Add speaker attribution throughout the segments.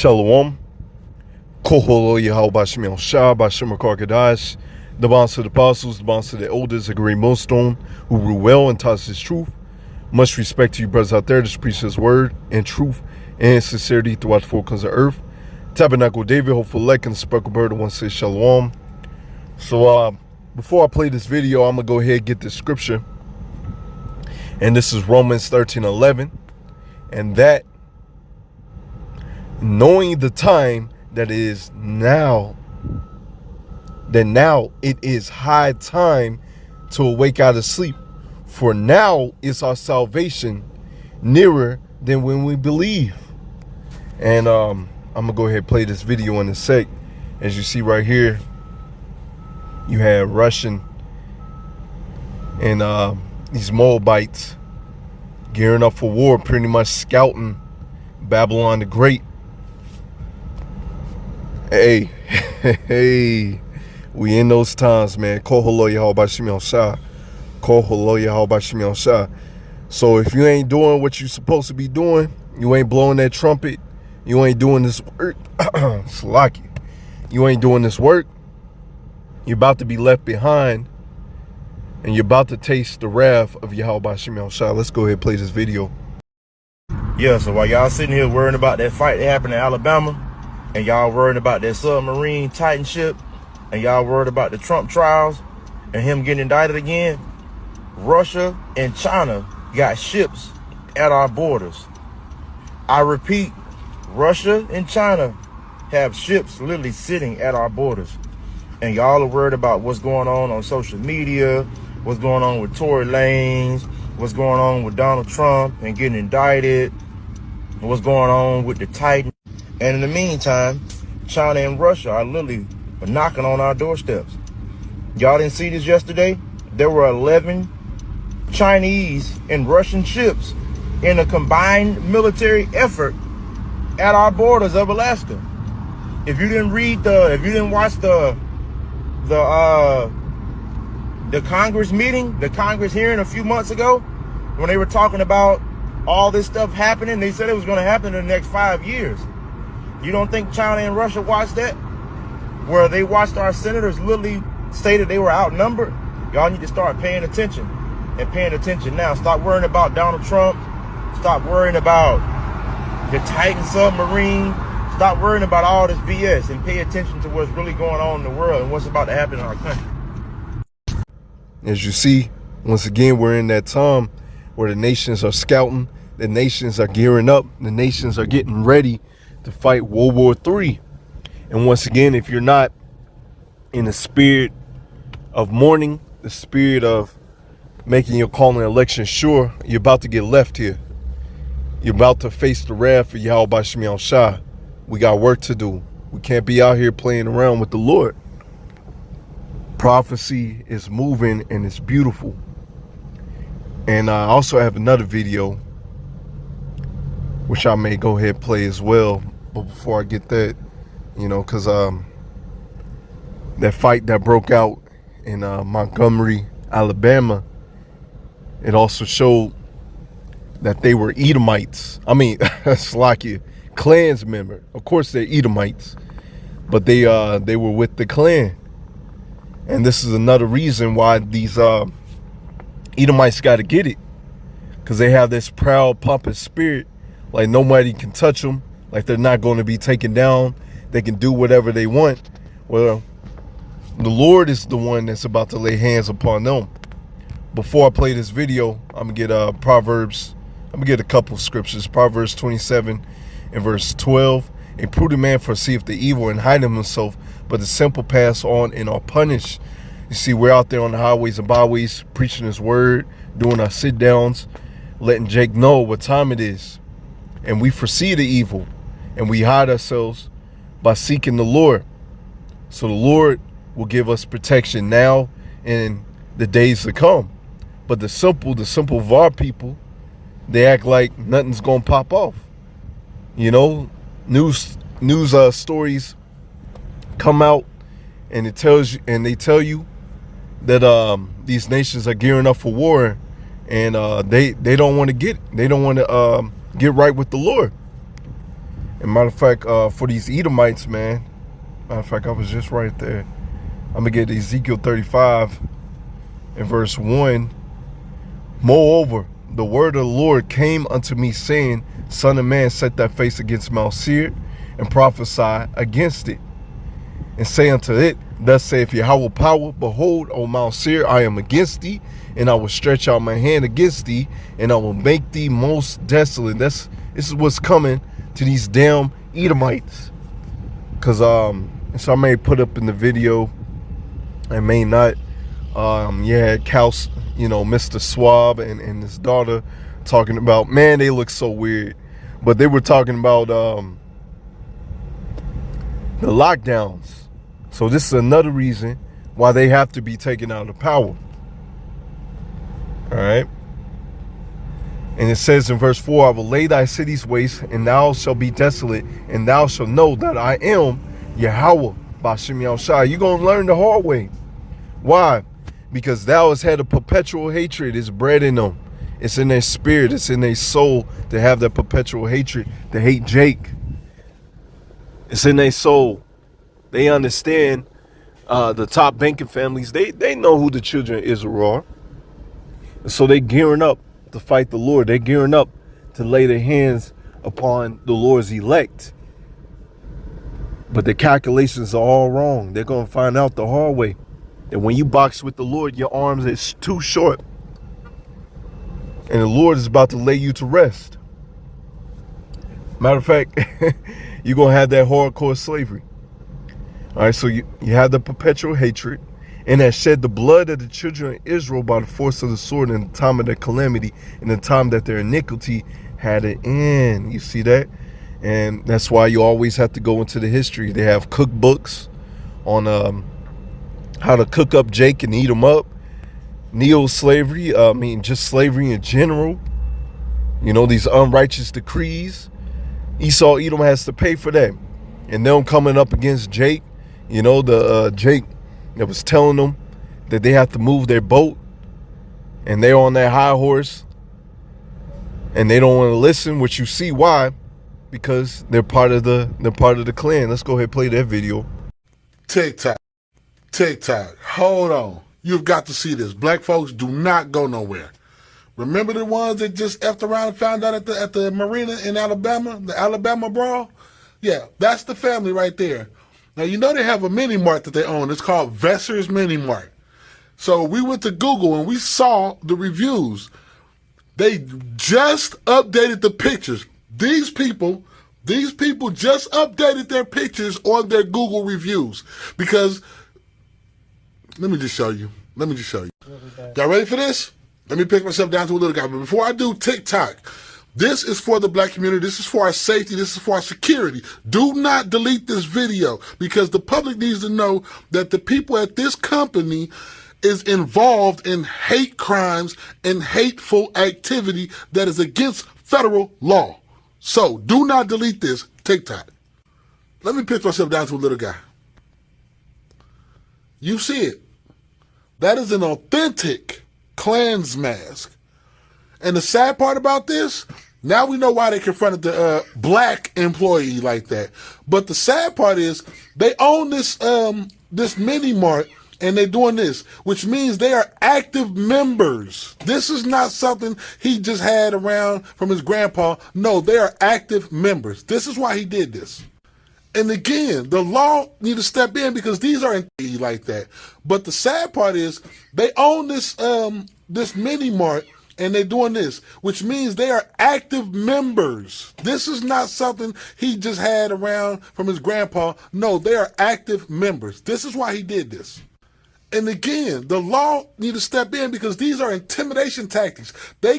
Speaker 1: Shalom. Koholo Yahweh Shemel Shah, Bashim Karkadash, the bonds of the apostles, the bonds of the elders, a great millstone, who rule well and taught his truth. Much respect to you brothers out there that preach his word and truth and sincerity throughout the four corners of earth. Tabernacle David, hopeful elect, and the speckled bird, the one says Shalom. So before I play this video, I'm going to go ahead and get this scripture. And this is Romans 13:11. And that, knowing the time that it is now, that now it is high time to awake out of sleep. For now is our salvation nearer than when we believe. And I'm going to go ahead and play this video in a sec. As you see right here, you have Russian and these Moabites gearing up for war, pretty much scouting Babylon the Great. Hey, hey, we in those times, man. Koholo Yahweh Shemel Shah. Koholo Yahweh Shemel Shah. So if you ain't doing what you supposed to be doing, you ain't blowing that trumpet, you ain't doing this work, Slaki, you ain't doing this work, you're about to be left behind, and you're about to taste the wrath of Yahweh Shemel Shah. Let's go ahead and play this video.
Speaker 2: Yeah, so while y'all sitting here worrying about that fight that happened in Alabama, and y'all worried about that submarine Titan ship, and y'all worried about the Trump trials and him getting indicted again, Russia and China got ships at our borders. I repeat, Russia and China have ships literally sitting at our borders. And y'all are worried about what's going on social media, what's going on with Tory Lanez, what's going on with Donald Trump and getting indicted, what's going on with the Titan. And in the meantime, China and Russia are literally knocking on our doorsteps. Y'all didn't see this yesterday? There were 11 Chinese and Russian ships in a combined military effort at our borders of Alaska. If you didn't watch the Congress meeting, the Congress hearing a few months ago, when they were talking about all this stuff happening, they said it was going to happen in the next 5 years. You don't think China and Russia watched that? Where they watched our senators literally stated they were outnumbered? Y'all need to start paying attention, and paying attention now. Stop worrying about Donald Trump. Stop worrying about the Titan submarine. Stop worrying about all this BS and pay attention to what's really going on in the world and what's about to happen in our country.
Speaker 1: As you see, once again, we're in that time where the nations are scouting, the nations are gearing up, the nations are getting ready to fight World War III. And once again, if you're not in the spirit of mourning, the spirit of making your calling and election sure, you're about to get left here. You're about to face the wrath of Yahweh Shemel Shah. We got work to do. We can't be out here playing around with the Lord. Prophecy is moving and it's beautiful. And I also have another video which I may go ahead and play as well. But before I get that, because that fight that broke out in Montgomery, Alabama, it also showed that they were Edomites. I mean, Slakia, Klan's member. Of course they're Edomites, but they were with the Klan. And this is another reason why these Edomites got to get it, because they have this proud, pompous spirit, like nobody can touch them, like they're not going to be taken down. They can do whatever they want. Well, the Lord is the one that's about to lay hands upon them. Before I play this video, I'm going to get Proverbs. I'm going to get a couple of scriptures. Proverbs 27 and verse 12. A prudent man foreseeth the evil and hideth himself, but the simple pass on and are punished. You see, we're out there on the highways and byways preaching his word, doing our sit downs, letting Jake know what time it is. And we foresee the evil, and we hide ourselves by seeking the Lord. So the Lord will give us protection now and the days to come. But the simple of our people, they act like nothing's gonna pop off. News stories come out, and they tell you that these nations are gearing up for war, and they don't want to get right with the Lord. And matter of fact, for these Edomites, man, matter of fact, I was just right there. I'm going to get Ezekiel 35 and verse 1. Moreover, the word of the Lord came unto me, saying, Son of man, set thy face against Mount Seir, and prophesy against it. And say unto it, Thus saith Yahweh power, Behold, O Mount Seir, I am against thee, and I will stretch out my hand against thee, and I will make thee most desolate. This is what's coming to these damn Edomites. Because so I may put up in the video, I may not. Yeah, Kaus, Mr. Swab and his daughter talking about, man, they look so weird. But they were talking about the lockdowns. So this is another reason why they have to be taken out of power. All right. And it says in verse 4, I will lay thy cities waste, and thou shalt be desolate, and thou shalt know that I am Yahweh, Ba'ashem Yahushua. You're going to learn the hard way. Why? Because thou hast had a perpetual hatred. It's bred in them. It's in their spirit. It's in their soul to have that perpetual hatred, to hate Jake. It's in their soul. They understand the top banking families. They know who the children of Israel are. So they gearing up to fight the Lord. They're gearing up to lay their hands upon the Lord's elect. But the calculations are all wrong. They're going to find out the hard way. And when you box with the Lord, your arms is too short. And the Lord is about to lay you to rest. Matter of fact, you're going to have that hardcore slavery. All right, so you have the perpetual hatred, and that shed the blood of the children of Israel by the force of the sword in the time of their calamity, in the time that their iniquity had an end. You see that? And that's why you always have to go into the history. They have cookbooks on how to cook up Jake and eat him up. Neo-slavery, just slavery in general. These unrighteous decrees. Esau, Edom has to pay for that. And them coming up against Jake, Jake that was telling them that they have to move their boat, and they're on that high horse, and they don't want to listen, which you see why, because they're part of the clan. Let's go ahead and play that video.
Speaker 3: TikTok. Hold on. You've got to see this. Black folks do not go nowhere. Remember the ones that just effed around and found out at the marina in Alabama, the Alabama brawl? Yeah, that's the family right there. Now, they have a mini mart that they own. It's called Vesser's Mini Mart. So we went to Google and we saw the reviews. They just updated the pictures. These people just updated their pictures on their Google reviews because, let me just show you. Y'all ready for this? Let me pick myself down to a little guy. But before I do, TikTok. This is for the black community. This is for our safety. This is for our security. Do not delete this video because the public needs to know that the people at this company is involved in hate crimes and hateful activity that is against federal law. So do not delete this TikTok. Let me pitch myself down to a little guy. You see it. That is an authentic Klan's mask. And the sad part about this, now we know why they confronted the black employee like that. But the sad part is they own this mini mart and they're doing this, which means they are active members. This is not something he just had around from his grandpa. No, they are active members. This is why he did this. And again, the law need to step in because these are like that. But the sad part is they own this mini mart and they're doing this, which means they are active members. This is not something he just had around from his grandpa. No, they are active members. This is why he did this. And again, the law need to step in because these are intimidation tactics. They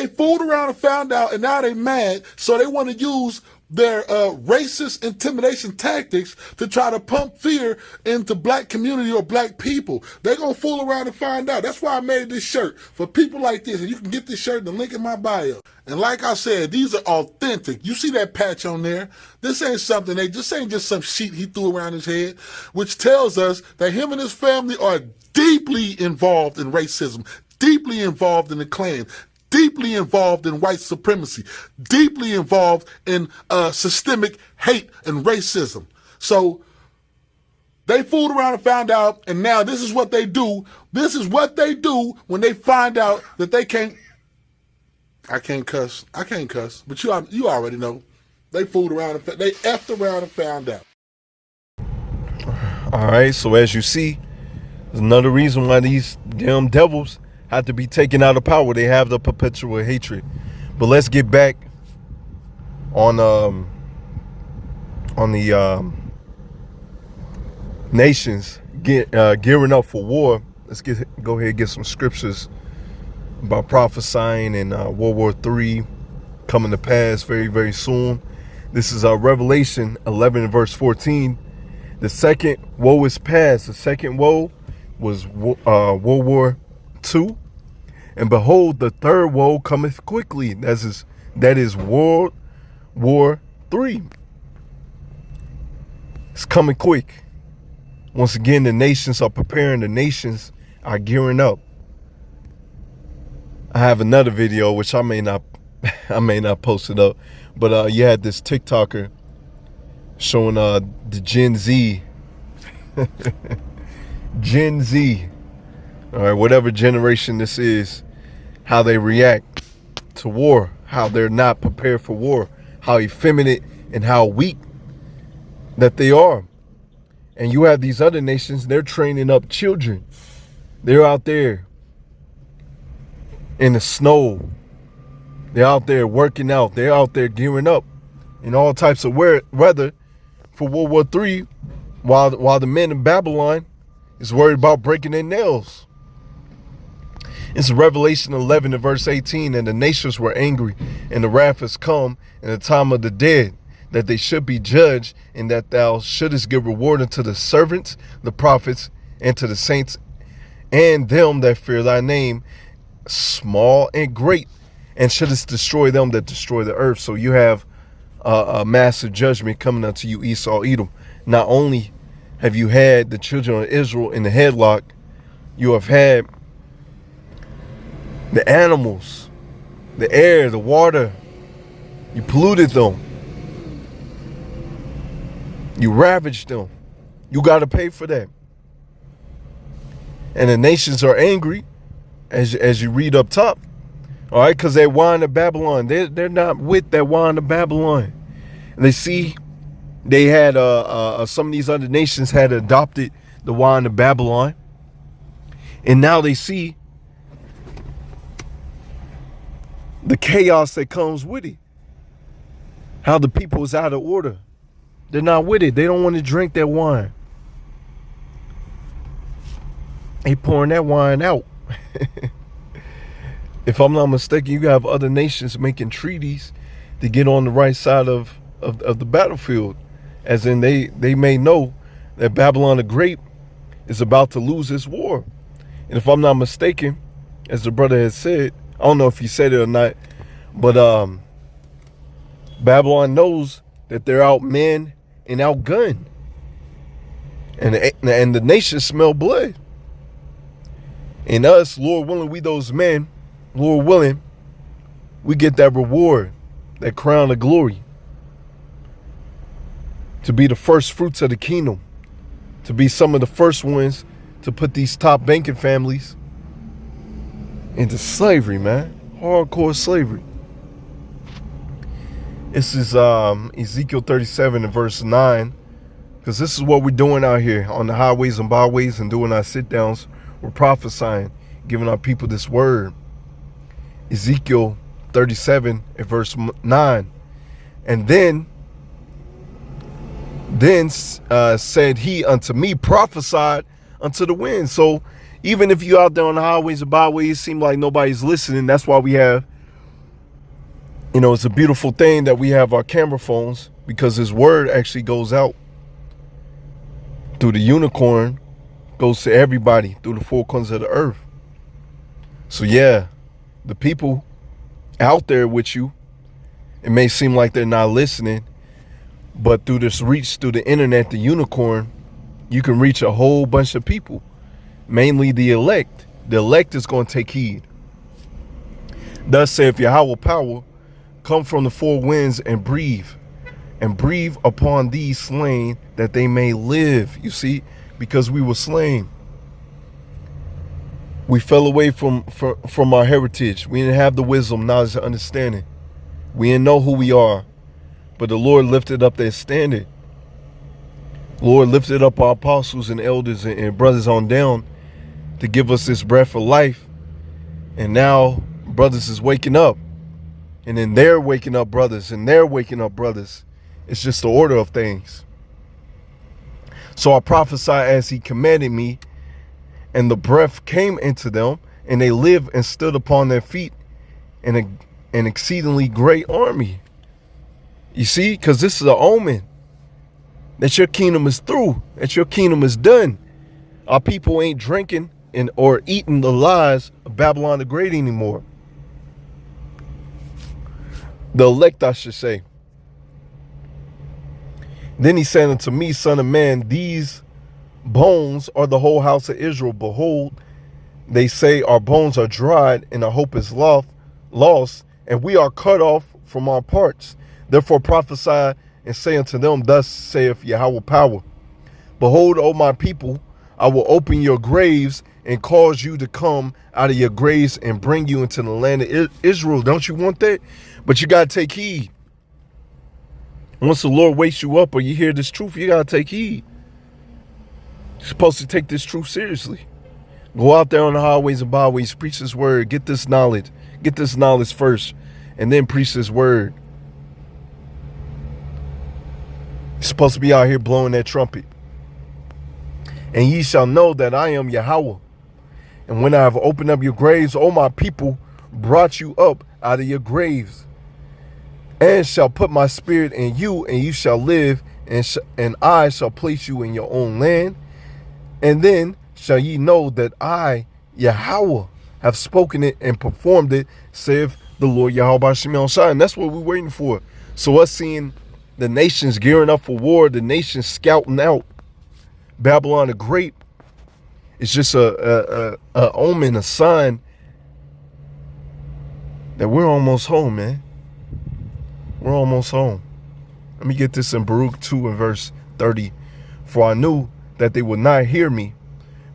Speaker 3: fooled around and found out, and now they mad, so they want to use their racist intimidation tactics to try to pump fear into black community or black people. They're going to fool around and find out. That's why I made this shirt for people like this. And you can get this shirt in the link in my bio. And like I said, these are authentic. You see that patch on there? This ain't something, this ain't just some sheet he threw around his head, which tells us that him and his family are deeply involved in racism, deeply involved in the Klan, deeply involved in white supremacy, deeply involved in systemic hate and racism. So they fooled around and found out, and now this is what they do. This is what they do when they find out that they can't. I can't cuss. I can't cuss, but you already know. They fooled around and they effed around and found out.
Speaker 1: All right, so as you see, there's another reason why these damn devils have to be taken out of power. They have the perpetual hatred. But let's get back on the nations gearing up for war. Let's go ahead and get some scriptures about prophesying and World War III coming to pass very, very soon. This is Revelation 11 and verse 14. The second woe is past. The second woe was World War II. And behold, the third woe cometh quickly. That is World War III. It's coming quick. Once again, the nations are preparing. The nations are gearing up. I have another video which I may not post it up, but you had this TikToker showing the Gen Z, all right, whatever generation this is, how they react to war, how they're not prepared for war, how effeminate and how weak that they are. And you have these other nations, they're training up children. They're out there in the snow. They're out there working out. They're out there gearing up in all types of weather for World War III, while the men in Babylon is worried about breaking their nails. It's Revelation 11 and verse 18. And the nations were angry, and the wrath has come in the time of the dead, that they should be judged, and that thou shouldest give reward unto the servants, the prophets, and to the saints, and them that fear thy name, small and great, and shouldest destroy them that destroy the earth. So you have a massive judgment coming unto you, Esau, Edom. Not only have you had the children of Israel in the headlock, you have had the animals, the air, the water. You polluted them. You ravaged them. You got to pay for that. And the nations are angry, as you read up top, all right, because they wine of Babylon. They're not with that wine of Babylon. And they see they had some of these other nations had adopted the wine of Babylon, and now they see the chaos that comes with it. How the people is out of order. They're not with it. They don't want to drink that wine. They pouring that wine out. If I'm not mistaken, you have other nations making treaties to get on the right side of the battlefield. As in they may know that Babylon the Great is about to lose this war. And if I'm not mistaken, as the brother has said, I don't know if he said it or not, but Babylon knows that they're outmanned and outgunned. And the nations smell blood. And us, Lord willing, we those men, Lord willing, we get that reward, that crown of glory. To be the first fruits of the kingdom. To be some of the first ones to put these top banking families into slavery, man. Hardcore slavery. This is Ezekiel 37 and verse 9. Because this is what we're doing out here on the highways and byways and doing our sit downs. We're prophesying, giving our people this word. Ezekiel 37 and verse 9. And then said he unto me, prophesied unto the wind. So even if you out there on the highways and byways, it seems like nobody's listening. That's why we have, it's a beautiful thing that we have our camera phones, because his word actually goes out through the unicorn, goes to everybody through the four corners of the earth. So yeah, the people out there with you, it may seem like they're not listening, but through this reach, through the internet, the unicorn, you can reach a whole bunch of people, mainly the elect. The elect is going to take heed. Thus saith Yahweh power, come from the four winds and breathe upon these slain that they may live. You see, because we were slain. We fell away from our heritage. We didn't have the wisdom, knowledge, and understanding. We didn't know who we are. But the Lord lifted up that standard. Lord lifted up our apostles and elders and brothers on down to give us this breath of life. And now brothers is waking up. And then they're waking up brothers, and they're waking up brothers. It's just the order of things. So I prophesied as he commanded me, and the breath came into them, and they lived and stood upon their feet in an exceedingly great army. You see, because this is an omen that your kingdom is through, that your kingdom is done. Our people ain't drinking or eating the lies of Babylon the Great anymore. The elect, I should say. Then he said unto me, Son of man, these bones are the whole house of Israel. Behold, they say our bones are dried and our hope is lost, and we are cut off from our parts. Therefore prophesy and say unto them, thus saith Yahweh power. Behold, O my people, I will open your graves and cause you to come out of your graves and bring you into the land of Israel. Don't you want that? But you got to take heed. Once the Lord wakes you up or you hear this truth, you got to take heed. You're supposed to take this truth seriously. Go out there on the highways and byways, preach this word, get this knowledge. Get this knowledge first, and then preach this word. You're supposed to be out here blowing that trumpet. And ye shall know that I am Yahweh. And when I have opened up your graves, O my people, brought you up out of your graves, and shall put my spirit in you, and you shall live, and I shall place you in your own land. And then shall ye know that I, Yahweh, have spoken it and performed it, saith the Lord Yahweh B'Shem Shai. And that's what we're waiting for. So us seeing the nations gearing up for war, the nations scouting out Babylon the Great, it's just a omen, a sign that we're almost home, man. We're almost home. Let me get this in Baruch 2 and verse 30. For I knew that they would not hear me,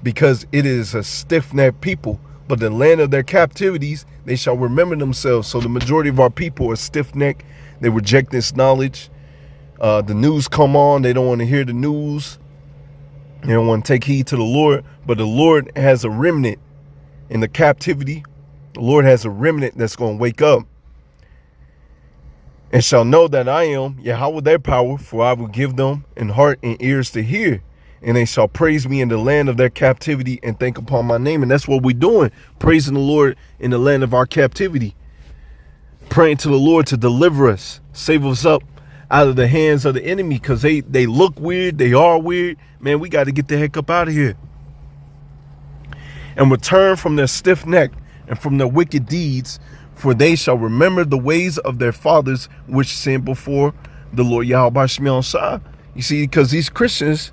Speaker 1: because it is a stiff-necked people, but the land of their captivities, they shall remember themselves. So the majority of our people are stiff-necked. They reject this knowledge. The news come on. They don't want to hear the news. They don't want to take heed to the Lord. But the Lord has a remnant in the captivity. The Lord has a remnant that's going to wake up and shall know that I am Yahweh their power, for I will give them an heart and ears to hear. And they shall praise me in the land of their captivity and think upon my name. And that's what we're doing, praising the Lord in the land of our captivity. Praying to the Lord to deliver us, save us up out of the hands of the enemy, because they look weird, they are weird. Man, we got to get the heck up out of here. And return from their stiff neck and from their wicked deeds, for they shall remember the ways of their fathers, which sinned before the Lord Yahweh B'Shem Shai. You see, because these Christians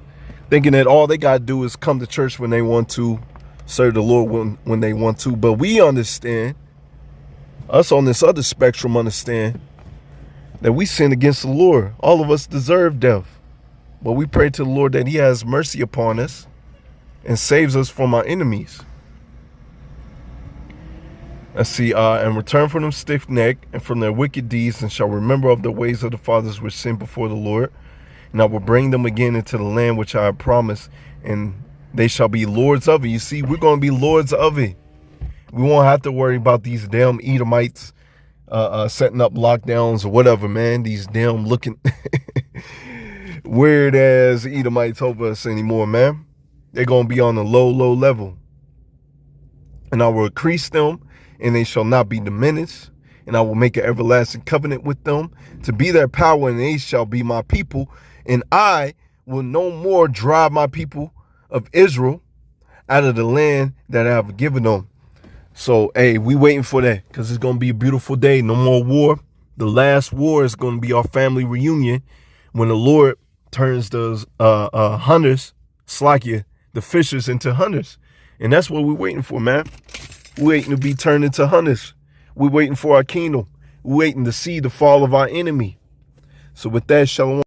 Speaker 1: thinking that all they got to do is come to church when they want to, serve the Lord when they want to. But we understand, us on this other spectrum understand, that we sin against the Lord. All of us deserve death. But we pray to the Lord that he has mercy upon us and saves us from our enemies. Let's see, and return from them stiff neck and from their wicked deeds, and shall remember of the ways of the fathers which sinned before the Lord. And I will bring them again into the land which I have promised, and they shall be lords of it. You see, we're going to be lords of it. We won't have to worry about these damn Edomites setting up lockdowns or whatever, man. These damn looking weird ass Edomites over us anymore, man. They're going to be on a low level. And I will increase them, and they shall not be diminished. And I will make an everlasting covenant with them to be their power, and they shall be my people. And I will no more drive my people of Israel out of the land that I have given them. So, hey, we waiting for that, because it's going to be a beautiful day. No more war. The last war is going to be our family reunion when the Lord turns those hunters, slakia, the fishers, into hunters. And that's what we're waiting for, man. We're waiting to be turned into hunters. We're waiting for our kingdom. We're waiting to see the fall of our enemy. So with that, shalom.